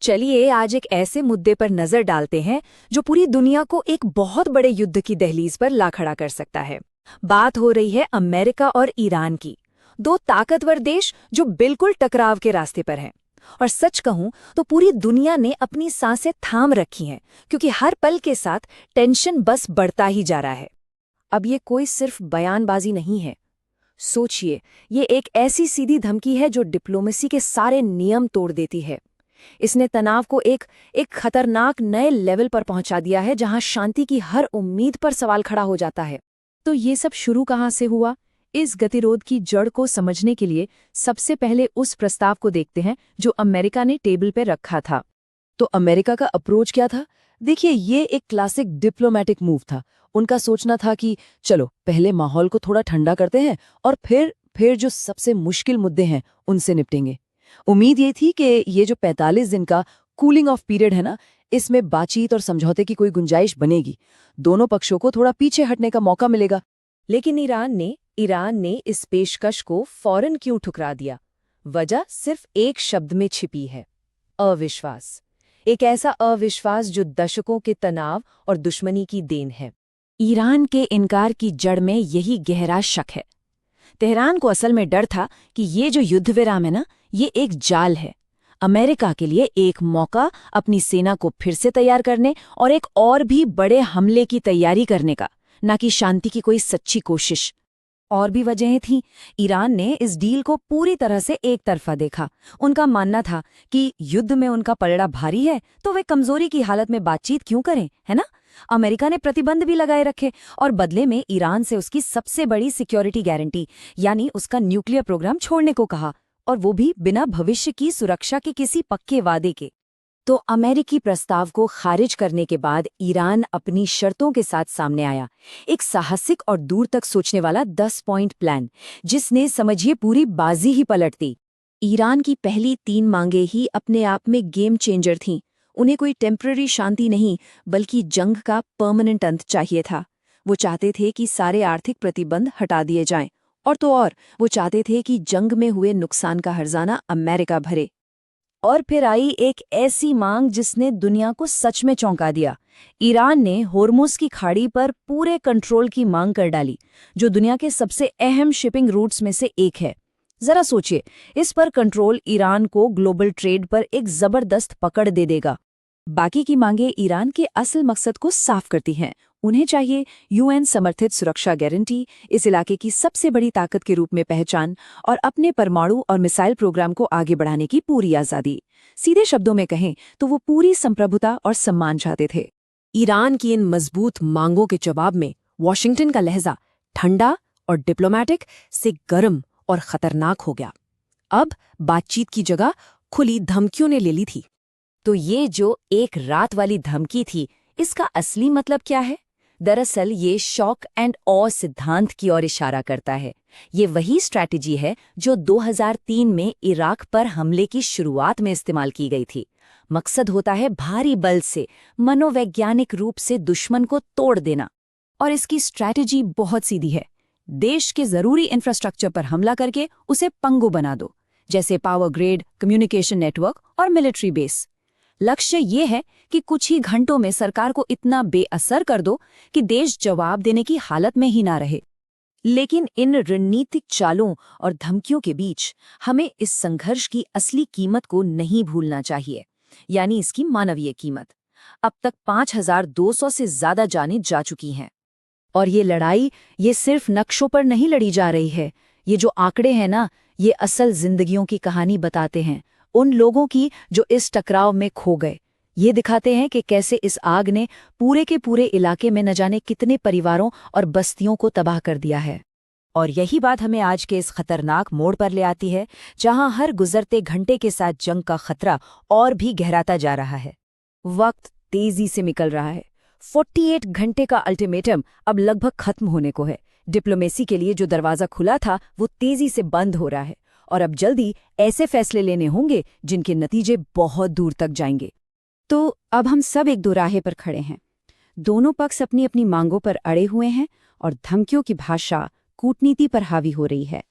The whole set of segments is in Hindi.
चलिए आज एक ऐसे मुद्दे पर नजर डालते हैं जो पूरी दुनिया को एक बहुत बड़े युद्ध की दहलीज पर ला खड़ा कर सकता है। बात हो रही है अमेरिका और ईरान की, दो ताकतवर देश जो बिल्कुल टकराव के रास्ते पर हैं। और सच कहूं तो पूरी दुनिया ने अपनी सांसें थाम रखी हैं, क्योंकि हर पल के साथ टेंशन बस बढ़ता ही जा रहा है। अब ये कोई सिर्फ बयानबाजी नहीं है। सोचिए, ये एक ऐसी सीधी धमकी है जो डिप्लोमेसी के सारे नियम तोड़ देती है। इसने तनाव को एक खतरनाक नए लेवल पर पहुंचा दिया है, जहां शांति की हर उम्मीद पर सवाल खड़ा हो जाता है। तो ये सब शुरू कहां से हुआ? इस गतिरोध की जड़ को समझने के लिए सबसे पहले उस प्रस्ताव को देखते हैं जो अमेरिका ने टेबल पर रखा था। तो अमेरिका का अप्रोच क्या था? देखिए, ये एक क्लासिक डिप्लोमेटिक मूव था। उनका सोचना था कि चलो पहले माहौल को थोड़ा ठंडा करते हैं और फिर जो सबसे मुश्किल मुद्दे हैं उनसे निपटेंगे। उम्मीद ये थी कि ये जो 45 दिन का कूलिंग ऑफ पीरियड है ना, इसमें बातचीत और समझौते की कोई गुंजाइश बनेगी। दोनों पक्षों को थोड़ा पीछे हटने का मौका मिलेगा। लेकिन ईरान ने इस पेशकश को फौरन क्यों ठुकरा दिया? वजह सिर्फ एक शब्द में छिपी है: अविश्वास। एक ऐसा अविश्वास जो दशकों के तनाव और दुश्मनी की देन है। ईरान के इनकार की जड़ में यही गहरा शक है। तेहरान को असल में डर था कि ये जो युद्ध विराम है ना, ये एक जाल है, अमेरिका के लिए एक मौका अपनी सेना को फिर से तैयार करने और एक और भी बड़े हमले की तैयारी करने का, ना कि शांति की कोई सच्ची कोशिश। और भी वजहें थीं। ईरान ने इस डील को पूरी तरह से एक तरफा देखा। उनका मानना था कि युद्ध में उनका पलड़ा भारी है, तो वे कमजोरी की हालत में बातचीत क्यों करें, है ना? अमेरिका ने प्रतिबंध भी लगाए रखे और बदले में ईरान से उसकी सबसे बड़ी सिक्योरिटी गारंटी, यानी उसका न्यूक्लियर प्रोग्राम छोड़ने को कहा, और वो भी बिना भविष्य की सुरक्षा के किसी पक्के वादे के। तो अमेरिकी प्रस्ताव को खारिज करने के बाद ईरान अपनी शर्तों के साथ सामने आया। एक साहसिक और दूर तक सोचने वाला 10 पॉइंट प्लान, जिसने समझिए पूरी बाजी ही पलट दी। ईरान की पहली 3 मांगे ही अपने आप में गेम चेंजर थीं। उन्हें कोई टेम्पररी शांति नहीं, बल्कि जंग का परमानेंट अंत चाहिए था। वो चाहते थे कि सारे आर्थिक प्रतिबंध हटा दिए जाएं, और वो चाहते थे कि जंग में हुए नुकसान का हर्जाना अमेरिका भरे। और फिर आई एक ऐसी मांग जिसने दुनिया को सच में चौंका दिया। ईरान ने होर्मुज की खाड़ी पर पूरे कंट्रोल की मांग कर डाली, जो दुनिया के सबसे अहम शिपिंग रूट्स में से एक है। जरा सोचिए, इस पर कंट्रोल ईरान को ग्लोबल ट्रेड पर एक जबरदस्त पकड़ दे देगा। बाकी की मांगें ईरान के असल मकसद को साफ करती हैं। उन्हें चाहिए यूएन समर्थित सुरक्षा गारंटी, इस इलाके की सबसे बड़ी ताकत के रूप में पहचान, और अपने परमाणु और मिसाइल प्रोग्राम को आगे बढ़ाने की पूरी आज़ादी। सीधे शब्दों में कहें तो वो पूरी संप्रभुता और सम्मान चाहते थे। ईरान की इन मजबूत मांगों के जवाब में वॉशिंगटन का लहजा ठंडा और डिप्लोमैटिक से गर्म और खतरनाक हो गया। अब बातचीत की जगह खुली धमकियों ने ले ली थी। तो ये जो एक रात वाली धमकी थी, इसका असली मतलब क्या है? दरअसल ये शॉक एंड ऑ सिद्धांत की ओर इशारा करता है। ये वही स्ट्रैटेजी है जो 2003 में इराक पर हमले की शुरुआत में इस्तेमाल की गई थी। मकसद होता है भारी बल से मनोवैज्ञानिक रूप से दुश्मन को तोड़ देना। और इसकी स्ट्रैटेजी बहुत सीधी है। देश के जरूरी इंफ्रास्ट्रक्चर पर हमला करके उसे पंगु बना दो, जैसे पावर ग्रिड, कम्युनिकेशन नेटवर्क और मिलिट्री बेस। लक्ष्य ये है कि कुछ ही घंटों में सरकार को इतना बेअसर कर दो कि देश जवाब देने की हालत में ही ना रहे। लेकिन इन रणनीतिक चालों और धमकियों के बीच हमें इस संघर्ष की असली कीमत को नहीं भूलना चाहिए, यानी इसकी मानवीय कीमत। अब तक 5200 से ज्यादा जानें जा चुकी हैं। और ये लड़ाई ये सिर्फ नक्शों पर नहीं लड़ी जा रही है। ये जो आंकड़े हैं ना, ये असल जिंदगियों की कहानी बताते हैं, उन लोगों की जो इस टकराव में खो गए। ये दिखाते हैं कि कैसे इस आग ने पूरे के पूरे इलाके में न जाने कितने परिवारों और बस्तियों को तबाह कर दिया है। और यही बात हमें आज के इस खतरनाक मोड़ पर ले आती है, जहां हर गुजरते घंटे के साथ जंग का खतरा और भी गहराता जा रहा है। वक्त तेजी से निकल रहा है। 48 घंटे का अल्टीमेटम अब लगभग खत्म होने को है। डिप्लोमेसी के लिए जो दरवाजा खुला था वो तेजी से बंद हो रहा है, और अब जल्दी ऐसे फैसले लेने होंगे जिनके नतीजे बहुत दूर तक जाएंगे। तो अब हम सब एक दोराहे पर खड़े हैं। दोनों पक्ष अपनी अपनी मांगों पर अड़े हुए हैं और धमकियों की भाषा कूटनीति पर हावी हो रही है।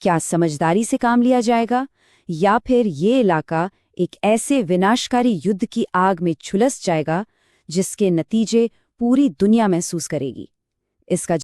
क्या समझदारी से काम लिया जाएगा, या फिर ये इलाका एक ऐसे विनाशकारी युद्ध की आग में झुलस जाएगा जिसके नतीजे पूरी दुनिया महसूस करेगी। इसका